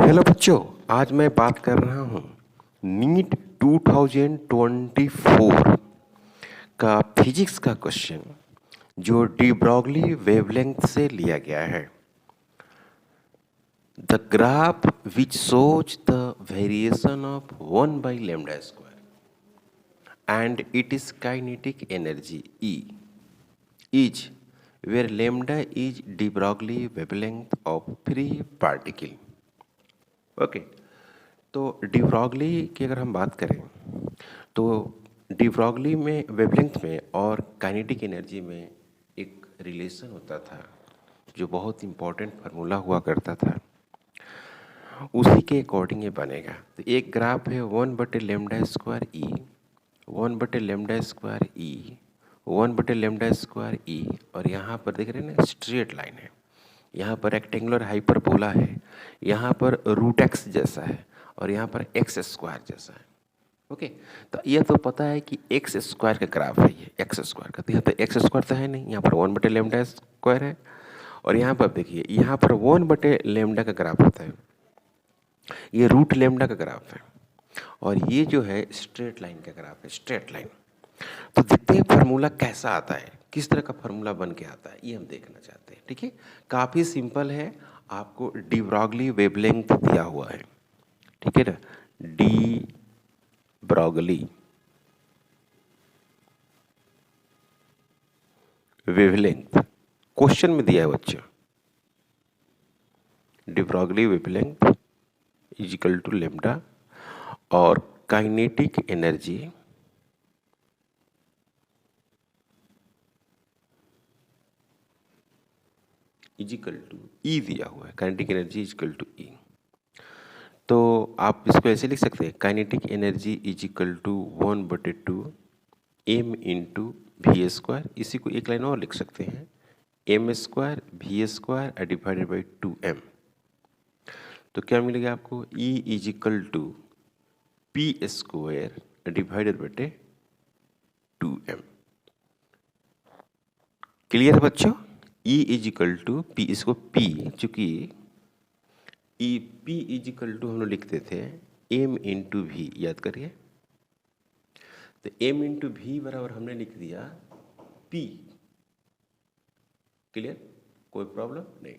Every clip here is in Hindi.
हेलो बच्चों, आज मैं बात कर रहा हूँ नीट 2024 का फिजिक्स का क्वेश्चन जो डी ब्रॉगली वेवलेंथ से लिया गया है। The graph which shows the variation of 1 by lambda square and its kinetic energy E is where lambda is de Broglie wavelength of free particle। Okay तो डी ब्रॉगली की अगर हम बात करें तो डी ब्रॉगली में वेवलेंथ में और काइनेटिक एनर्जी में एक रिलेशन होता था जो बहुत इम्पोर्टेंट फार्मूला हुआ करता था। उसी के अकॉर्डिंग ये बनेगा। तो एक ग्राफ है 1/λ² ई 1/λ² ई 1/λ² ई और यहाँ पर देख रहे हैं ना स्ट्रेट लाइन है, यहाँ पर रेक्टेंगुलर हाइपरबोला है, यहाँ पर रूट एक्स जैसा है और यहाँ पर एक्स स्क्वायर जैसा है। ओके तो ये तो पता है कि एक्स स्क्वायर का ग्राफ है, ये एक्स स्क्वायर का। तो यहाँ पर एक्स स्क्वायर तो है नहीं, यहाँ पर 1/λ² है और यहाँ पर देखिए यहाँ पर 1/λ का ग्राफ होता है, ये रूट लैम्डा का ग्राफ है और ये जो है स्ट्रेट लाइन का ग्राफ है, स्ट्रेट लाइन। तो देखते हैं फार्मूला कैसा आता है, किस तरह का फार्मूला बन के आता है, ये हम देखना चाहते हैं। ठीक है, काफ़ी सिंपल है, आपको डी ब्रॉगली वेवलेंथ दिया हुआ है। ठीक है ना, डी ब्रॉगली वेवलेंथ क्वेश्चन में दिया है बच्चों। De Broglie wavelength is equal to lambda और kinetic energy is equal to E दिया हुआ है, kinetic energy is equal to E. तो आप इसको ऐसे लिख सकते हैं, kinetic energy is equal to 1/2 m into V square. इसी को एक लाइन और लिख सकते हैं, m² v² divided by 2m। तो क्या मिलेगा आपको, E is equal to p² divided by 2m। Clear है बच्चों? E is equal to P, इसको P चूंकि E P is equal to हम लोग लिखते थे m इंटू वी, याद करिए। तो m इंटू वी बराबर हमने लिख दिया P। क्लियर, कोई प्रॉब्लम नहीं।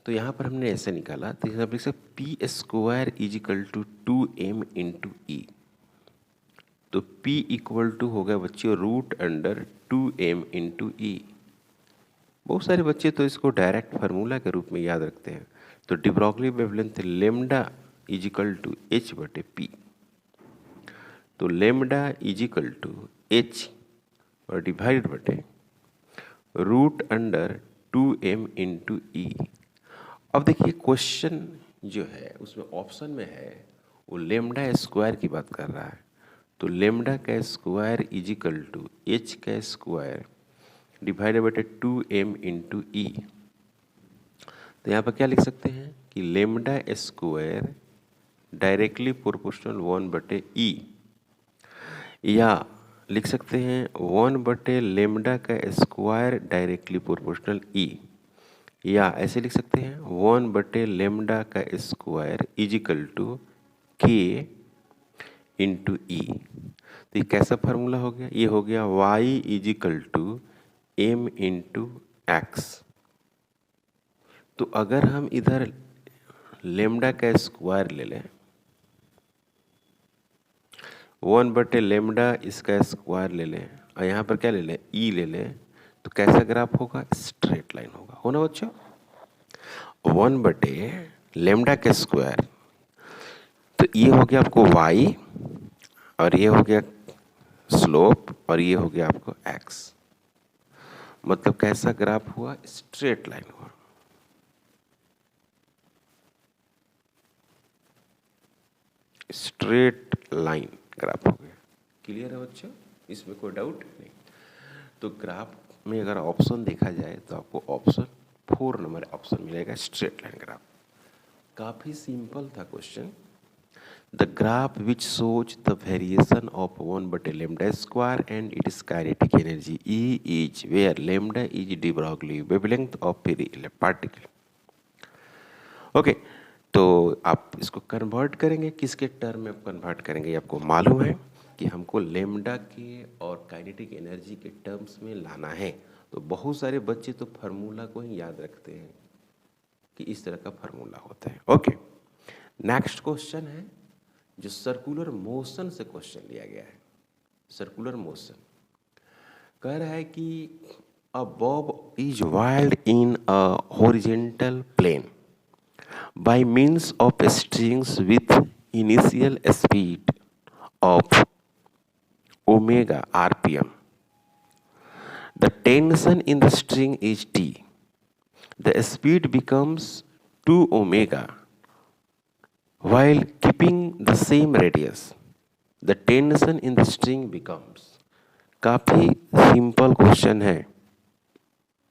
तो यहाँ पर हमने ऐसे निकाला, तो यहाँ पर p² is equal to 2m into E. तो P इक्वल टू हो गया बच्चे रूट अंडर 2m इंटू ई। बहुत सारे बच्चे तो इसको डायरेक्ट फार्मूला के रूप में याद रखते हैं। तो de Broglie wavelength lambda is equal to h/p। तो lambda is equal to h और डिवाइडेड बटे root under 2m into E. अब देखिए क्वेश्चन जो है उसमें ऑप्शन में है वो लैम्डा स्क्वायर की बात कर रहा है। तो लैम्डा का square is equal to h का square divided by 2m into E. तो यहाँ पर क्या लिख सकते हैं कि lambda square directly proportional 1/e, या लिख सकते हैं 1/λ का स्क्वायर डायरेक्टली प्रोपोर्शनल e, या ऐसे लिख सकते हैं 1/λ का square is equal to k into E. तो ये कैसा फार्मूला हो गया, ये हो गया y is equal to m into X. तो अगर हम इधर लैम्डा का स्क्वायर ले लें, 1/λ इसका स्क्वायर ले लें और यहाँ पर क्या ले लें, e ले लें, तो कैसा ग्राफ होगा, स्ट्रेट लाइन होगा। हो ना बच्चों, 1/λ का स्क्वायर, तो ये हो गया आपको y और ये हो गया स्लोप और ये हो गया आपको x। मतलब कैसा ग्राफ हुआ, स्ट्रेट लाइन हुआ। स्ट्रेट लाइन ग्राफ हो गया। क्लियर है बच्चों, इसमें कोई डाउट नहीं। तो ग्राफ में अगर ऑप्शन देखा जाए तो आपको ऑप्शन 4 नंबर ऑप्शन मिलेगा, स्ट्रेट लाइन ग्राफ। काफ़ी सिंपल था question. The graph which shows the variation of 1/λ square and it is kinetic energy E is where lambda is de Broglie wavelength of free particle. Okay, तो आप इसको कन्वर्ट करेंगे, किसके टर्म में कन्वर्ट करेंगे? आपको मालूम है कि हमको लेमडा के और काइनेटिक एनर्जी के टर्म्स में लाना है। तो बहुत सारे बच्चे तो फार्मूला को ही याद रखते हैं कि इस तरह का फार्मूला होता है। ओके, नेक्स्ट क्वेश्चन है जो सर्कुलर मोशन से क्वेश्चन लिया गया है। सर्कुलर मोशन कह रहा है कि a bob is whirled in a horizontal plane by means of strings with initial speed of omega rpm. The tension in the string is T. The speed becomes 2 omega while keeping the same radius. The tension in the string becomes. काफ़ी सिंपल क्वेश्चन है,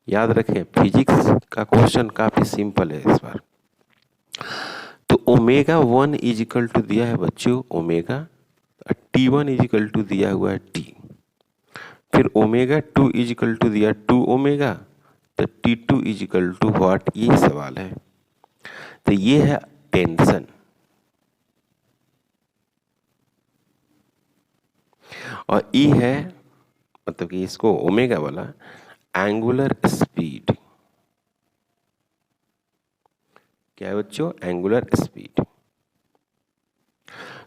याद रखें फिजिक्स का क्वेश्चन काफ़ी सिंपल है इस बार। तो ओमेगा 1 इज इक्वल टू दिया है बच्चों omega, T1 is equal to दिया हुआ है T, फिर ओमेगा 2 इज इक्वल टू दिया 2 ओमेगा, तो T2 is equal to what, ये सवाल है। तो ये है टेंशन, और ई है मतलब कि इसको ओमेगा वाला एंगुलर स्पीड। क्या है बच्चों? Angular speed.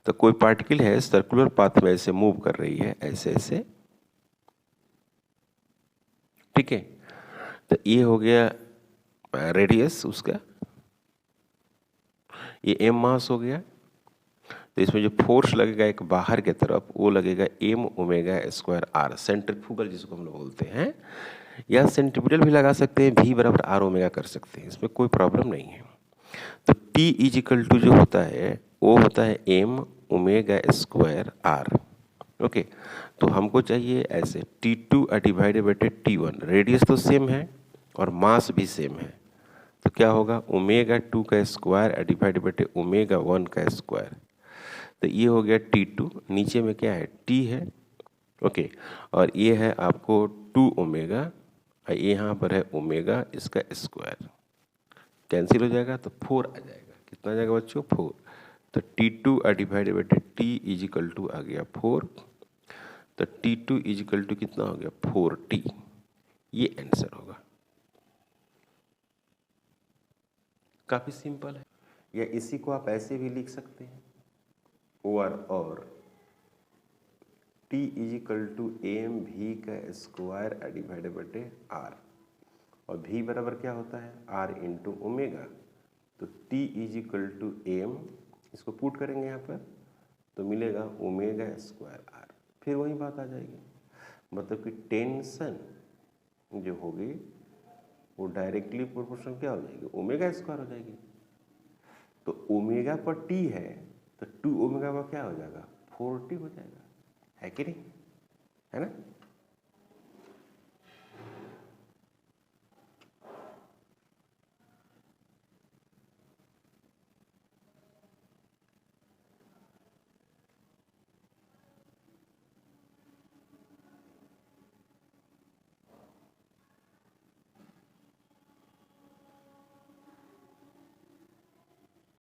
तो कोई पार्टिकल है सर्कुलर पाथ में ऐसे मूव कर रही है, ऐसे ऐसे, ठीक है। तो ये हो गया रेडियस उसका, ये एम मास हो गया। तो इसमें जो फोर्स लगेगा एक बाहर की तरफ वो लगेगा M omega square R, centrifugal जिसको हम लोग बोलते हैं, या सेंट्रीपिटल भी लगा सकते हैं, भी बराबर आर ओमेगा कर सकते हैं, इसमें कोई प्रॉब्लम नहीं है। तो टी इज इक्वल टू जो होता है वो होता है M omega square R. Okay, तो हमको चाहिए ऐसे T2 divided by T1, radius तो सेम है और मास भी सेम है, तो क्या होगा ओमेगा 2 का स्क्वायर डिवाइडेड बाई ओमेगा 1 का स्क्वायर। तो ये हो गया T2, नीचे में क्या है T है, ओके, और ये है आपको 2 ओमेगा, और यहाँ पर है ओमेगा इसका स्क्वायर, कैंसिल हो जाएगा तो 4 आ जाएगा। कितना आ जाएगा बच्चों? 4। तो T2 divided by T is equal to आ गया 4, तो T2 इज इक्वल टू कितना हो गया 4T, ये आंसर होगा। काफ़ी सिंपल है, या इसी को आप ऐसे भी लिख सकते हैं और T is equal to M V का स्क्वायर डिवाइडेड बाई आर, और V बराबर क्या होता है R इंटू ओमेगा। तो T is equal to M, इसको पुट करेंगे यहाँ पर तो मिलेगा ओमेगा स्क्वायर आर, फिर वही बात आ जाएगी, मतलब कि टेंशन जो होगी वो डायरेक्टली प्रोपोर्शनल क्या हो जाएगी, ओमेगा स्क्वायर हो जाएगी। तो ओमेगा पर T है तो 2 ओमेगा पर क्या हो जाएगा 4T हो जाएगा, है कि नहीं, है ना।